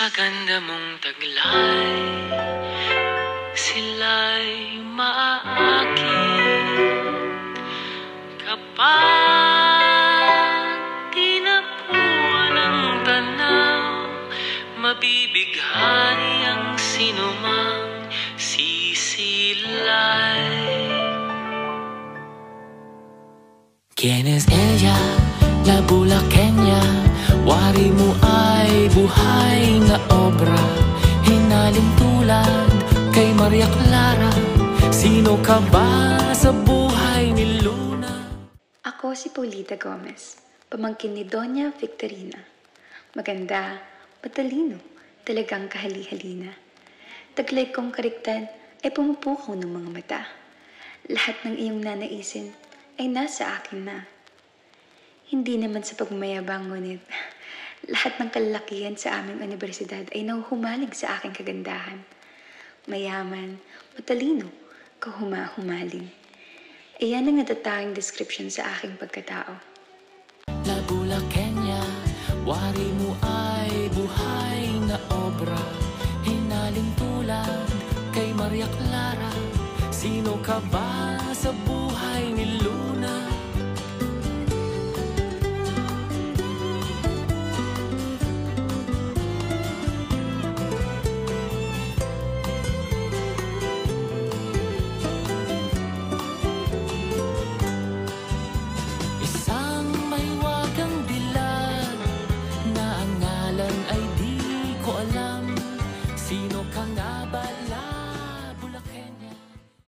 Sa ganda mong taglay, sila'y maaakit kapag tinapuan ng tanaw. Mabibighani ang sinumang sisilay. ¿Quién es ella? La Bulaqueña. Wari mo ay buhay na obra, hinaling tulad kay Maria Clara. Sino ka ba sa buhay ni Luna? Ako si Paulita Gomez, pamangkin ni Doña Victorina. Maganda, matalino, talagang kahali-halina. Taglay kong kariktan ay pumupukaw ng mga mata. Lahat ng iyong nanaisin ay nasa akin na. Hindi naman sa pagmayabang, ngunit lahat ng kalalakihan sa aming universidad ay nahuhumaling sa aking kagandahan. Mayaman, matalino, kahumahumaling. Iyan ang natatanging description sa aking pagkatao. La Bulaqueña, wari mo ay buhay na obra, hinaling tulad kay Maria Clara. Sino ka ba sa buhay